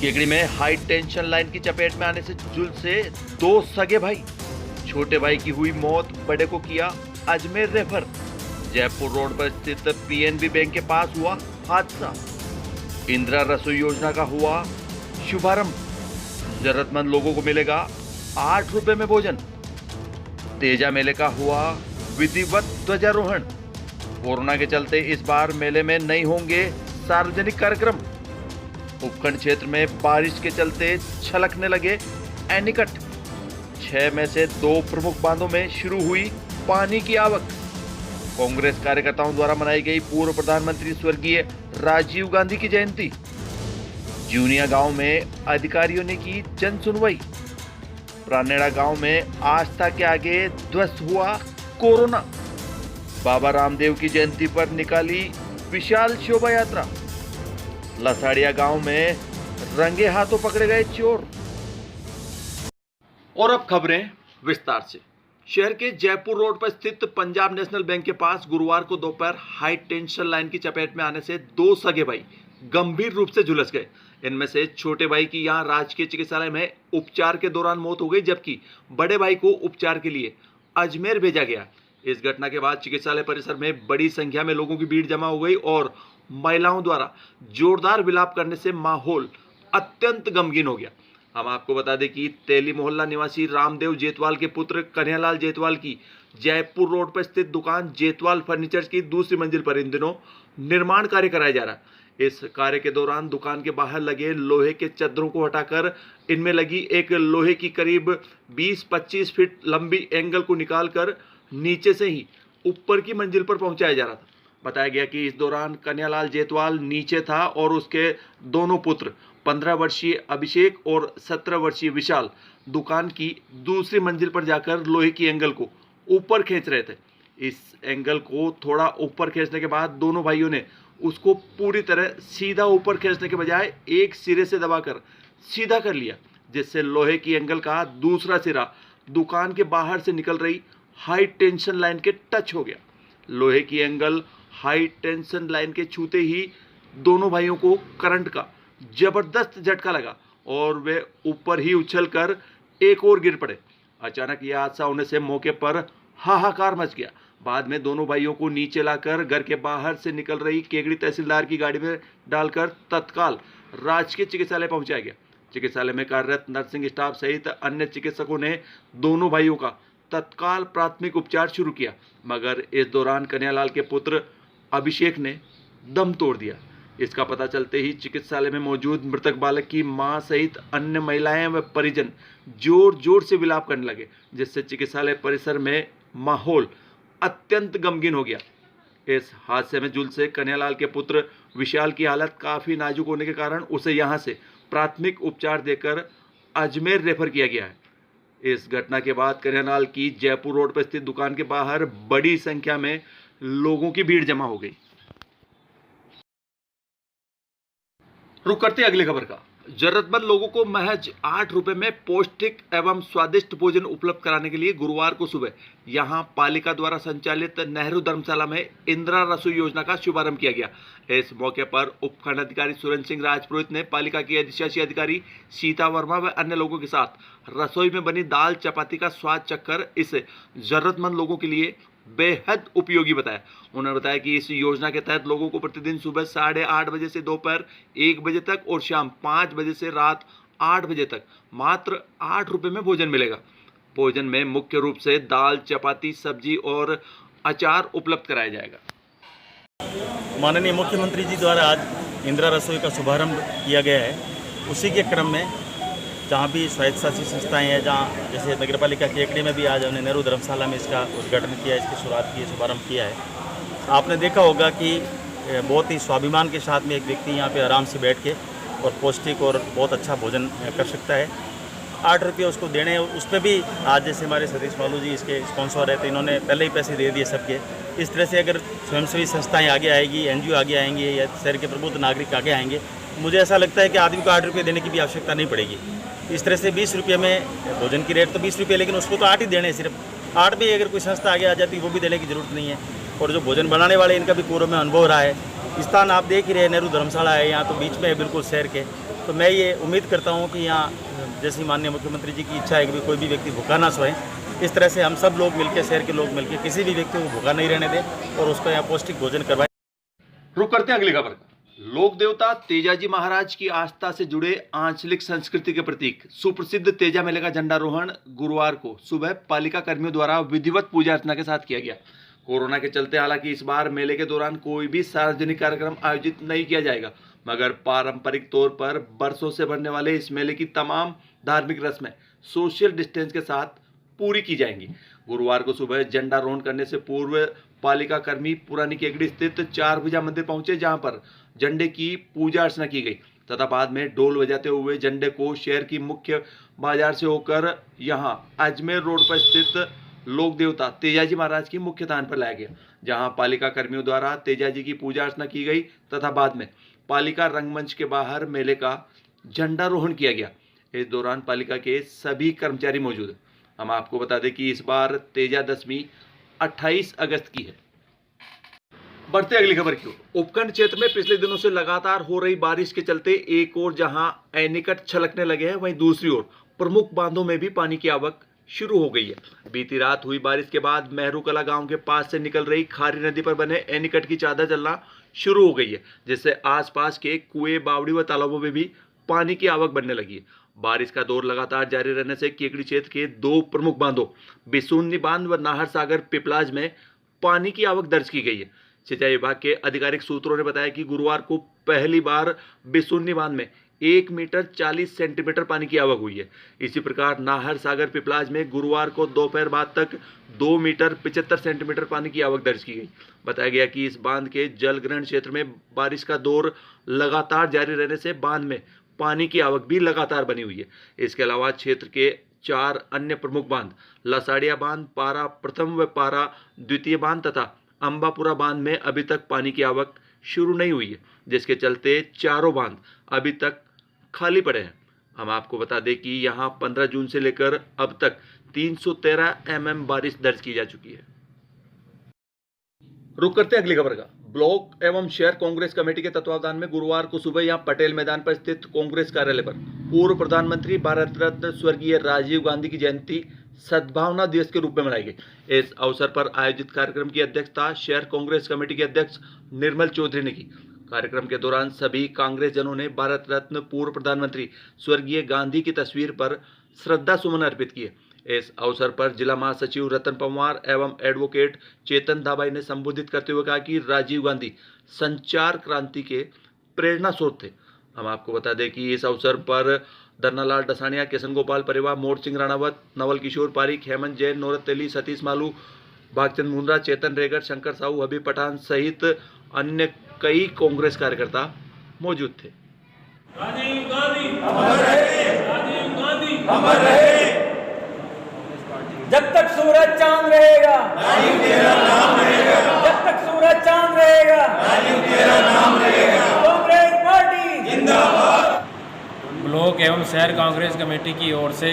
केकड़ी में high tension line की चपेट में आने से झुलसे दो सगे भाई। छोटे भाई की हुई मौत, बड़े को किया अजमेर रेफर। जयपुर रोड पर स्थित पीएनबी बैंक के पास हुआ हादसा। इंदिरा रसोई योजना का हुआ शुभारंभ। जरूरतमंद लोगों को मिलेगा 8 रुपए में भोजन। तेजा मेले का हुआ विधिवत ध्वजारोहण। कोरोना के चलते इस बार मेले में नहीं होंगे सार्वजनिक कार्यक्रम। उपखंड क्षेत्र में बारिश के चलते छलकने लगे एनीकट। 6 में से 2 प्रमुख बांधों में शुरू हुई पानी की आवक। कांग्रेस कार्यकर्ताओं द्वारा मनाई गई पूर्व प्रधानमंत्री स्वर्गीय राजीव गांधी की जयंती। जूनिया गांव में अधिकारियों ने की जन सुनवाई। प्रानेड़ा गांव में आस्था के आगे ध्वस्त हुआ कोरोना। बाबा रामदेव की जयंती पर निकाली विशाल शोभा यात्रा। लसाड़िया गांव में रंगे हाथों पकड़े गए चोर। और अब खबरें विस्तार से। शहर के जयपुर रोड पर स्थित पंजाब नेशनल बैंक के पास गुरुवार को दोपहर हाई टेंशन लाइन की चपेट में आने से 2 सगे भाई गंभीर रूप से झुलस गए। इनमें से छोटे भाई की यहां राजकीय चिकित्सालय में उपचार के दौरान मौत हो गई, जबकि बड़े भाई को उपचार के लिए अजमेर भेजा गया। इस घटना के बाद चिकित्सालय परिसर में बड़ी संख्या में लोगों की भीड़ जमा हो गई और महिलाओं द्वारा जोरदार विलाप करने से माहौल अत्यंत गमगीन हो गया। हम आपको बता दें कि तेली मोहल्ला निवासी रामदेव जेतवाल के पुत्र कन्हैयालाल जेतवाल की जयपुर रोड पर स्थित दुकान जेतवाल फर्नीचर की दूसरी मंजिल पर इन दिनों निर्माण कार्य कराया जा रहा है। इस कार्य के दौरान दुकान के बाहर लगे लोहे के चद्दरों को हटाकर इनमें लगी एक लोहे की करीब 20-25 फीट लंबी एंगल को निकालकर नीचे से ही ऊपर की मंजिल पर पहुंचाया जा रहा था। बताया गया कि इस दौरान कन्हैयालाल जेतवाल नीचे था और उसके दोनों पुत्र 15 वर्षीय अभिषेक और 17 वर्षीय विशाल दुकान की दूसरी मंजिल पर जाकर लोहे की एंगल को ऊपर खींच रहे थे। इस एंगल को थोड़ा ऊपर खींचने के बाद दोनों भाइयों ने उसको पूरी तरह सीधा ऊपर खींचने के बजाय एक सिरे से दबाकर सीधा कर लिया, जिससे लोहे की एंगल का दूसरा सिरा दुकान के बाहर से निकल रही हाई टेंशन लाइन के टच हो गया। लोहे की एंगल हाई टेंशन लाइन के छूते ही दोनों भाइयों को करंट का जबरदस्त झटका लगा और वे ऊपर ही उछलकर एक और गिर पड़े। अचानक यह हादसा होने से मौके पर हाहाकार मच गया। बाद में दोनों भाइयों को नीचे लाकर घर के बाहर से निकल रही केकड़ी तहसीलदार की गाड़ी में डालकर तत्काल राजकीय चिकित्सालय पहुंचाया गया। चिकित्सालय में कार्यरत नर्सिंग स्टाफ सहित अन्य चिकित्सकों ने दोनों भाइयों का तत्काल प्राथमिक उपचार शुरू किया, मगर इस दौरान कन्हैयालाल के पुत्र अभिषेक ने दम तोड़ दिया। इसका पता चलते ही चिकित्सालय में मौजूद मृतक बालक की मां सहित अन्य महिलाएं व परिजन जोर जोर से विलाप करने लगे, जिससे चिकित्सालय परिसर में माहौल अत्यंत गमगीन हो गया। इस हादसे में झुलसे कन्हैयालाल के पुत्र विशाल की हालत काफी नाजुक होने के कारण उसे यहां से प्राथमिक उपचार देकर अजमेर रेफर किया गया है। इस घटना के बाद कन्हैयालाल की जयपुर रोड पर स्थित दुकान के बाहर बड़ी संख्या में लोगों की भीड़ जमा हो गई। रुक करते अगली खबर का। जरूरतमंद लोगों को महज 8 रुपए में पौष्टिक एवं स्वादिष्ट भोजन उपलब्ध कराने के लिए गुरुवार को सुबह यहां पालिका द्वारा संचालित नेहरू धर्मशाला में इंदिरा रसोई योजना का शुभारंभ किया गया। इस मौके पर उपखंड अधिकारी सुरेंद्र सिंह राजपुरोहित ने पालिका की अधिशासी अधिकारी सीता वर्मा व अन्य लोगों के साथ रसोई में बनी दाल चपाती का स्वाद चखकर इसे जरूरतमंद लोगों के लिए बेहद उपयोगी बताया। उन्होंने बताया कि इस योजना के तहत लोगों को प्रतिदिन सुबह 8:30 बजे से दोपहर 1 बजे तक और शाम 5 बजे से रात 8 बजे तक मात्र 8 रुपए में भोजन मिलेगा। भोजन में मुख्य रूप से दाल, चपाती, सब्जी और अचार उपलब्ध कराया जाएगा। माननीय मुख्यमंत्री जी द्वारा आज इंदिरा रसोई का शुभारंभ किया गया है। उसी के क्रम में जहाँ भी स्वायत्त शासी संस्थाएँ हैं, जहाँ जैसे नगर पालिका केकड़ी में भी आज हमने नेहरू धर्मशाला में इसका उद्घाटन किया, इसकी शुरुआत की, शुभारंभ किया है। आपने देखा होगा कि बहुत ही स्वाभिमान के साथ में एक व्यक्ति यहाँ पे आराम से बैठ के और पौष्टिक और बहुत अच्छा भोजन कर सकता है। 8 रुपये उसको देने, उसमें भी आज जैसे हमारे सतीश मालू जी इसके स्पॉन्सर है, तो इन्होंने पहले ही पैसे दे दिए सबके। इस तरह से अगर स्वयंसेवी संस्थाएँ आगे आएगी, NGO आगे आएंगे या शहर के प्रबुद्ध नागरिक आगे आएंगे, मुझे ऐसा लगता है कि आदमी को 8 रुपये देने की भी आवश्यकता नहीं पड़ेगी। इस तरह से 20 रुपये में भोजन की रेट तो 20 रुपये, लेकिन उसको तो 8 ही देने हैं सिर्फ। 8 में अगर कोई संस्था आगे आ जाती वो भी देने की जरूरत नहीं है। और जो भोजन बनाने वाले, इनका भी पूर्व में अनुभव रहा है। स्थान आप देख ही रहे, नेहरू धर्मशाला है, यहाँ तो बीच में है बिल्कुल शहर के। तो मैं ये उम्मीद करता हूँ कि यहाँ जैसी माननीय मुख्यमंत्री जी की इच्छा है कि कोई भी व्यक्ति भूखा ना सोए, इस तरह से हम सब लोग मिलकर, शहर के लोग मिलकर किसी भी व्यक्ति को भूखा नहीं रहने दें और उसको यहाँ पौष्टिक भोजन करवाएं। रुक करते हैं अगली खबर। लोक देवता तेजाजी महाराज की आस्था से जुड़े आंचलिक संस्कृति के प्रतीक सुप्रसिद्ध तेजा मेले का झंडारोहण गुरुवार को सुबह पालिका कर्मियों द्वारा विधिवत पूजा अर्चना के साथ किया गया। कोरोना के चलते हालांकि इस बार मेले के दौरान कोई भी सार्वजनिक कार्यक्रम आयोजित नहीं किया जाएगा, मगर पारंपरिक तौर पर बरसों से बनने वाले इस मेले की तमाम धार्मिक रस्में सोशल डिस्टेंस के साथ पूरी की जाएंगी। गुरुवार को सुबह झंडारोहण करने से पूर्व पालिका कर्मी पुरानी केकड़ी स्थित 4 भुजा मंदिर पहुंचे, जहां पर झंडे की पूजा अर्चना की गई तथा बाद में ढोल बजाते हुए झंडे को शहर की मुख्य बाजार से होकर यहां अजमेर रोड पर स्थित लोक देवता तेजाजी महाराज की मुख्य स्थान पर लाया गया, जहां पालिका कर्मियों द्वारा तेजाजी की पूजा अर्चना की गई तथा बाद में पालिका रंगमंच के बाहर मेले का झंडारोहण किया गया। इस दौरान पालिका के सभी कर्मचारी मौजूद हैं। हम आपको बता दें कि इस बार तेजा दशमी 28 अगस्त की है। बढ़ते अगली खबर की ओर। उपखंड क्षेत्र में पिछले दिनों से लगातार हो रही बारिश के चलते एक ओर जहां एनीकट छलकने लगे हैं, वहीं दूसरी ओर प्रमुख बांधों में भी पानी की आवक शुरू हो गई है। बीती रात हुई बारिश के बाद मेहरूकला गांव के पास से निकल रही खारी नदी पर बने एनीकट की चादर चलना शुरू हो गई है, जिससे आसपास के कुएं, बावड़ी व तालाबों में भी पानी की आवक बढ़ने लगी है। बारिश का दौर लगातार जारी रहने से केकड़ी क्षेत्र के 2 प्रमुख बांधों बिसुन्नी बांध व नाहर सागर पिपलाज में पानी की आवक दर्ज की गई है। सिंचाई विभाग के आधिकारिक सूत्रों ने बताया कि गुरुवार को पहली बार बिसुन्नी बांध में 1 मीटर 40 सेंटीमीटर पानी की आवक हुई है। इसी प्रकार नाहर सागर पिपलाज में गुरुवार को दोपहर बाद तक 2 मीटर 75 सेंटीमीटर पानी की आवक दर्ज की गई। बताया गया कि इस बांध के जलग्रहण क्षेत्र में बारिश का दौर लगातार जारी रहने से बांध में पानी की आवक भी लगातार बनी हुई है। इसके अलावा क्षेत्र के 4 अन्य प्रमुख बांध लसाड़िया बांध, पारा प्रथम व पारा द्वितीय बांध तथा अंबापुरा बांध में अभी तक पानी की आवक शुरू नहीं हुई है, जिसके चलते चारों बांध अभी तक खाली पड़े हैं। हम आपको बता दें कि यहां 15 जून से लेकर अब तक 313 mm बारिश दर्ज की जा चुकी है। रुक करते हैं अगली खबर का। ब्लॉक एवं शहर कांग्रेस कमेटी के तत्वावधान में गुरुवार को सुबह यहां पटेल मैदान पर स्थित कांग्रेस कार्यालय पर पूर्व प्रधानमंत्री भारत रत्न स्वर्गीय राजीव गांधी की जयंती सद्भावना दिवस के रूप में मनाई गई। इस अवसर पर आयोजित कार्यक्रम की अध्यक्षता शहर कांग्रेस कमेटी के अध्यक्ष निर्मल चौधरी ने की। कार्यक्रम के दौरान सभी कांग्रेस जनों ने भारत रत्न पूर्व प्रधानमंत्री स्वर्गीय गांधी की तस्वीर पर श्रद्धा सुमन अर्पित किए। इस अवसर पर जिला महासचिव रतन पंवार एवं एडवोकेट चेतन धाबाई ने संबोधित करते हुए कहा कि राजीव गांधी संचार क्रांति के प्रेरणा स्रोत थे। हम आपको बता दें कि इस अवसर पर धरनालाल डसानिया, किशन गोपाल परिवा, मोर सिंह राणावत, नवल किशोर पारिक, हेमंत जैन, नौरत तेली, सतीश मालू, भागचंद मुंद्रा, चेतन रेगर, शंकर साहू, हबीब पठान सहित अन्य कई कांग्रेस कार्यकर्ता मौजूद थे। राजीव गांधी अमर रहे, राजीव गांधी अमर रहे। जब तक सूरज चांद रहेगा राजीव तेरा नाम रहेगा, जब तक सूरज चांद रहेगा राजीव तेरा नाम रहेगा। कांग्रेस पार्टी जिंदाबाद। ब्लॉक एवं शहर कांग्रेस कमेटी की ओर से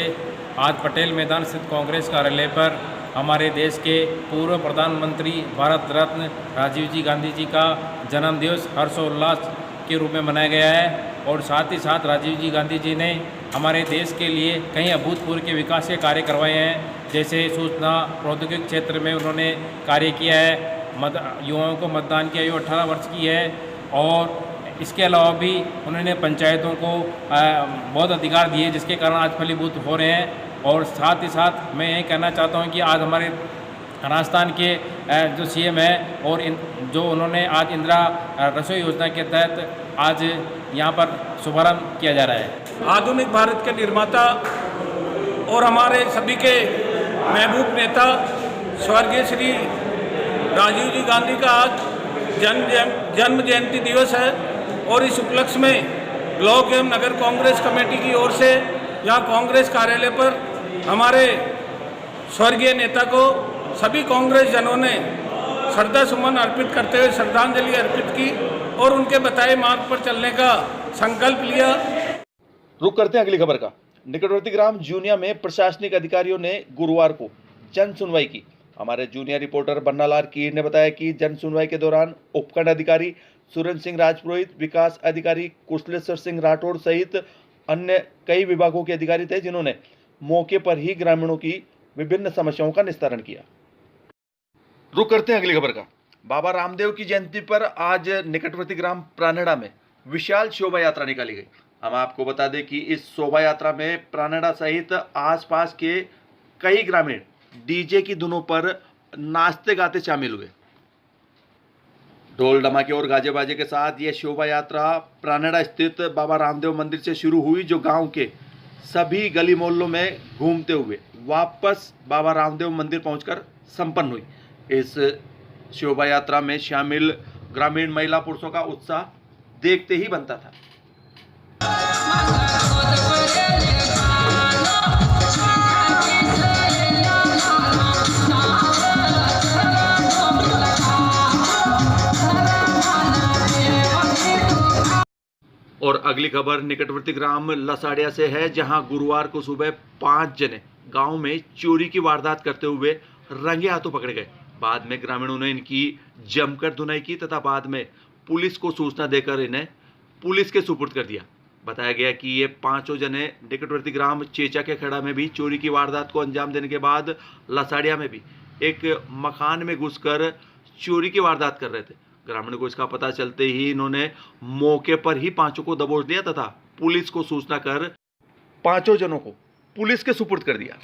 आज पटेल मैदान स्थित कांग्रेस कार्यालय पर हमारे देश के पूर्व प्रधानमंत्री भारत रत्न राजीव जी गांधी जी का जन्म दिवस हर्षोल्लास के रूप में मनाया गया है। और साथ ही साथ राजीव जी गांधी जी ने हमारे देश के लिए कई अभूतपूर्व के विकास के कार्य करवाए हैं, जैसे सूचना प्रौद्योगिकी क्षेत्र में उन्होंने कार्य किया है, युवाओं को मतदान की आयु 18 वर्ष की है, और इसके अलावा भी उन्होंने पंचायतों को बहुत अधिकार दिए, जिसके कारण आज फलीभूत हो रहे हैं। और साथ ही साथ मैं यही कहना चाहता हूं कि आज हमारे राजस्थान के जो सीएम है और जो उन्होंने आज इंदिरा रसोई योजना के तहत आज यहाँ पर शुभारंभ किया जा रहा है। आधुनिक भारत के निर्माता और हमारे सभी के महबूब नेता स्वर्गीय श्री राजीव जी गांधी का आज जन्म जयंती दिवस है, और इस उपलक्ष्य में ब्लॉक एवं नगर कांग्रेस कमेटी की ओर से यहाँ कांग्रेस कार्यालय पर हमारे स्वर्गीय नेता को सभी कांग्रेस जनों ने श्रद्धा सुमन अर्पित करते हुए श्रद्धांजलि अर्पित की और उनके बताए मार्ग पर चलने का संकल्प लिया। रुक करते हैं अगली खबर का। निकटवर्ती ग्राम जूनिया में प्रशासनिक अधिकारियों ने गुरुवार को जन सुनवाई की। हमारे जूनियर रिपोर्टर बन्नालाल कीर ने बताया कि जन सुनवाई के दौरान उपखंड अधिकारी सुरेंद्र सिंह राजपुरोहित, विकास अधिकारी कुशलेश्वर सिंह राठौड़ सहित अन्य कई विभागों के अधिकारी थे, जिन्होंने मौके पर ही ग्रामीणों की विभिन्न समस्याओं का निस्तारण किया। रुक करते हैं अगली खबर का। बाबा रामदेव की जयंती पर आज निकटवर्ती ग्राम प्रानेड़ा में विशाल शोभा यात्रा निकाली गई। हम आपको बता दें कि इस शोभा यात्रा में प्रानेड़ा सहित आसपास के कई ग्रामीण डीजे की धुनों पर नाचते गाते शामिल हुए। ढोल धमाके और गाजे बाजे के साथ यह शोभा यात्रा प्रानेड़ा स्थित बाबा रामदेव मंदिर से शुरू हुई, जो गांव के सभी गली मोहल्लों में घूमते हुए वापस बाबा रामदेव मंदिर पहुंचकर संपन्न हुई। इस शोभा यात्रा में शामिल ग्रामीण महिला पुरुषों का उत्साह देखते ही बनता था। और अगली खबर निकटवर्ती ग्राम लसाड़िया से है, जहां गुरुवार को सुबह 5 जने गांव में चोरी की वारदात करते हुए रंगे हाथों पकड़े गए। बाद में ग्रामीणों ने इनकी जमकर धुनाई की तथा बाद में पुलिस को सूचना देकर इन्हें पुलिस के सुपुर्द कर दिया। बताया गया कि ये 5 जने निकटवर्ती ग्राम चेचा के खड़ा में भी चोरी की वारदात को अंजाम देने के बाद लसाड़िया में भी एक मकान में घुसकर चोरी की वारदात कर रहे थे। ग्रामीणों को इसका पता चलते ही इन्होंने मौके पर ही 5 को दबोच लिया तथा पुलिस को सूचना कर 5 जनों को पुलिस के सुपुर्द कर दिया।